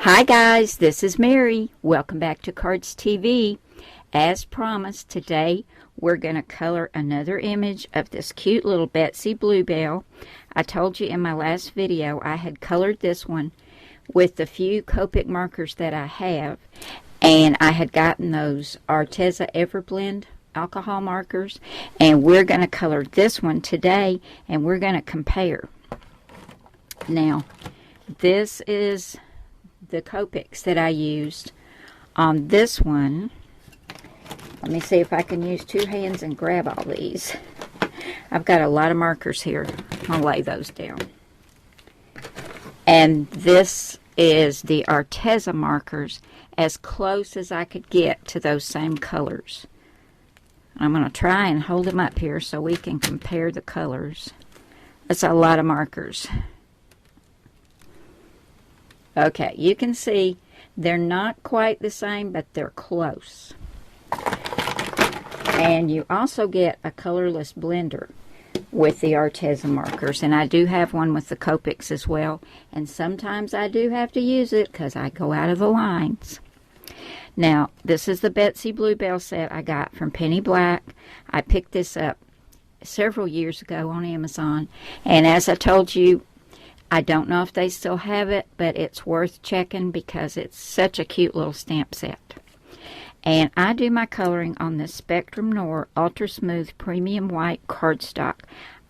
Hi guys, this is Mary. Welcome back to Cardz TV. As promised, today we're going to color another image of this cute little Betsy Bluebell. I told you in my last video I had colored this one with the few Copic markers that I have, and I had gotten those Arteza Everblend alcohol markers, and we're going to color this one today, and we're going to compare. Now, this is the Copics that I used on this one. Let me see if I can use two hands and grab all these. I've got a lot of markers here. I'll lay those down. And this is the Arteza markers, as close as I could get to those same colors. I'm going to try and hold them up here so we can compare the colors. That's a lot of markers. Okay, you can see they're not quite the same, but they're close. And you also get a colorless blender with the Arteza markers, and I do have one with the Copics as well, and sometimes I do have to use it because I go out of the lines. Now, this is the Betsy Bluebell set I got from Penny Black. I picked this up several years ago on Amazon, and as I told you, I don't know if they still have it, but it's worth checking because it's such a cute little stamp set. And I do my coloring on this Spectrum Noir Ultra Smooth Premium White cardstock.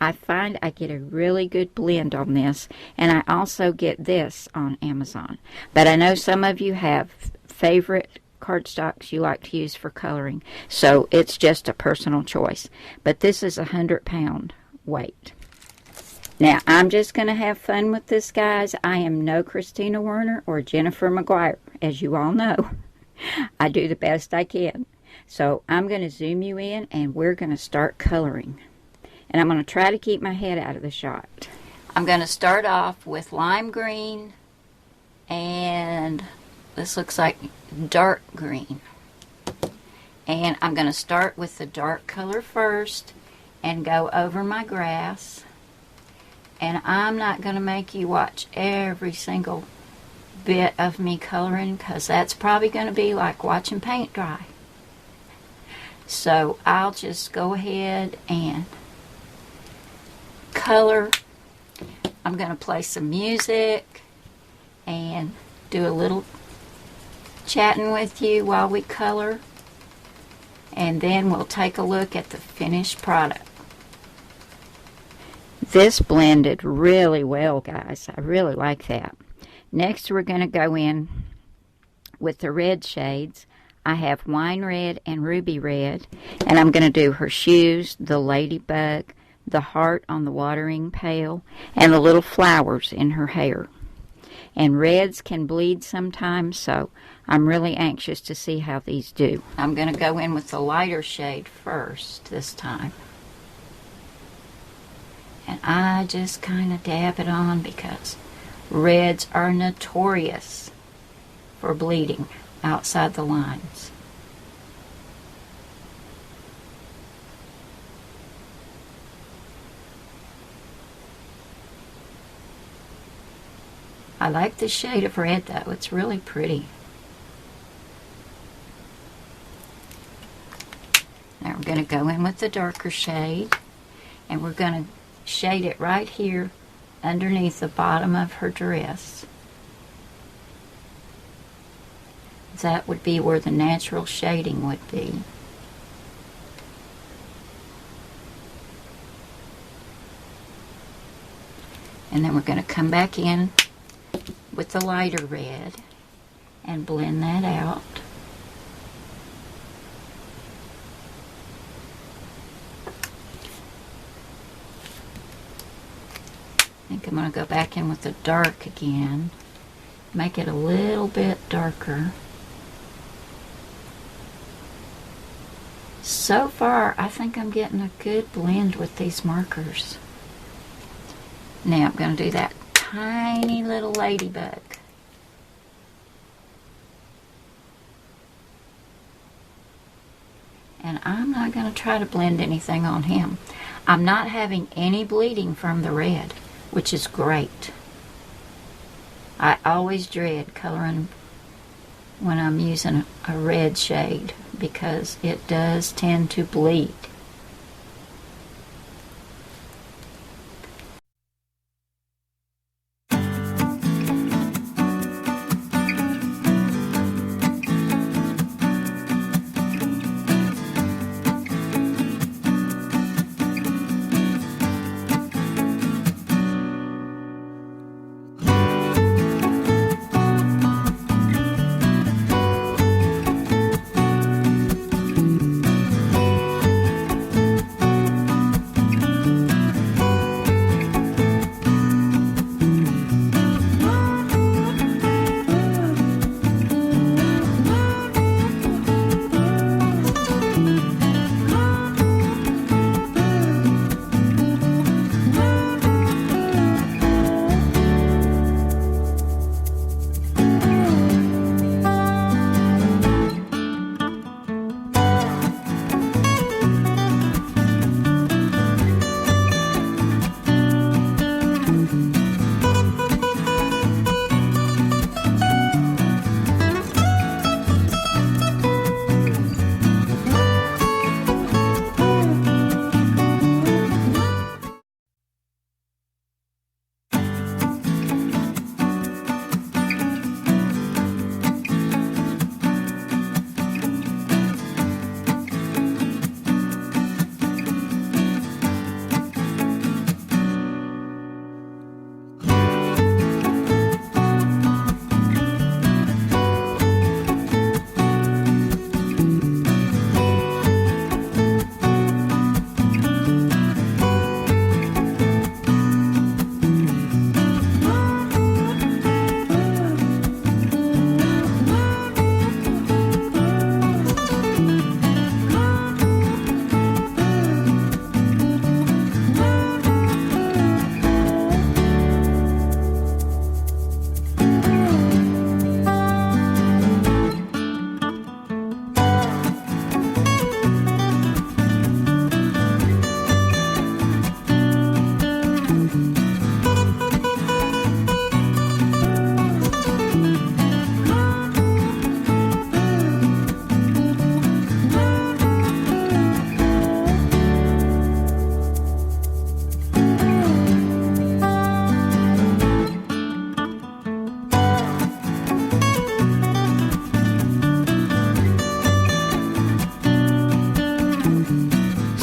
I find I get a really good blend on this, and I also get this on Amazon. But I know some of you have favorite cardstocks you like to use for coloring, so it's just a personal choice. But this is 100-pound weight. Now, I'm just going to have fun with this, guys. I am no Christina Werner or Jennifer McGuire, as you all know. I do the best I can. So I'm going to zoom you in, and we're going to start coloring. And I'm going to try to keep my head out of the shot. I'm going to start off with lime green, and this looks like dark green. And I'm going to start with the dark color first and go over my grass. And I'm not going to make you watch every single bit of me coloring, because that's probably going to be like watching paint dry. So I'll just go ahead and color. I'm going to play some music and do a little chatting with you while we color. And then we'll take a look at the finished product. This blended really well, guys. I really like that. Next, we're going to go in with the red shades. I have wine red and ruby red, and I'm going to do her shoes, the ladybug, the heart on the watering pail, and the little flowers in her hair. And reds can bleed sometimes, so I'm really anxious to see how these do. I'm going to go in with the lighter shade first this time. And I just kind of dab it on because reds are notorious for bleeding outside the lines. I like this shade of red though, it's really pretty. Now we're going to go in with the darker shade, and we're going to shade it right here underneath the bottom of her dress. That would be where the natural shading would be. And then we're going to come back in with the lighter red and blend that out. I think I'm going to go back in with the dark again, make it a little bit darker. So far, I think I'm getting a good blend with these markers. Now I'm going to do that tiny little ladybug. And I'm not going to try to blend anything on him. I'm not having any bleeding from the red, which is great. I always dread coloring when I'm using a red shade because it does tend to bleed.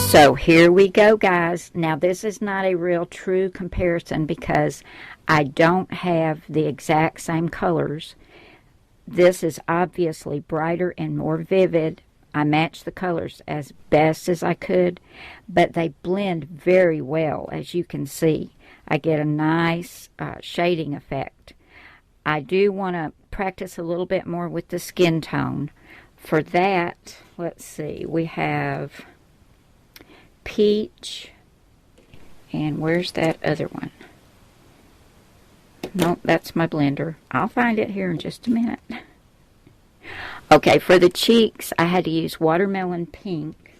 So here we go, guys. Now this is not a real true comparison because I don't have the exact same colors. This is obviously brighter and more vivid. I matched the colors as best as I could, but they blend very well, as you can see. I get a nice shading effect. I do want to practice a little bit more with the skin tone. For that, let's see, we have peach, and where's that other one? Nope, that's my blender. I'll find it here in just a minute. Okay, for the cheeks, I had to use watermelon pink,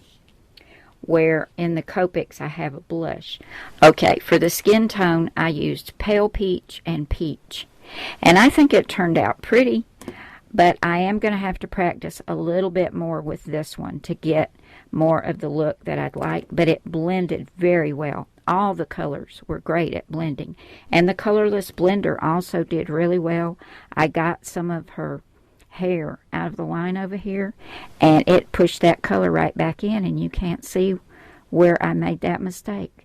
where in the Copics I have a blush. Okay, for the skin tone, I used pale peach and peach. And I think it turned out pretty, but I am going to have to practice a little bit more with this one to get more of the look that I'd like, but it blended very well. All the colors were great at blending, and the colorless blender also did really well. I got some of her hair out of the line over here, and it pushed that color right back in, and you can't see where I made that mistake.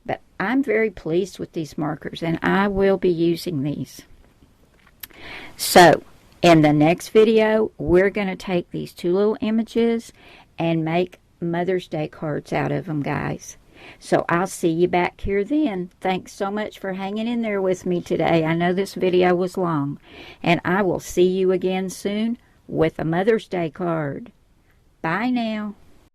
But I'm very pleased with these markers, and I will be using these. So in the next video, we're going to take these two little images and make Mother's Day cards out of them, guys. So I'll see you back here then. Thanks so much for hanging in there with me today. I know this video was long. And I will see you again soon with a Mother's Day card. Bye now.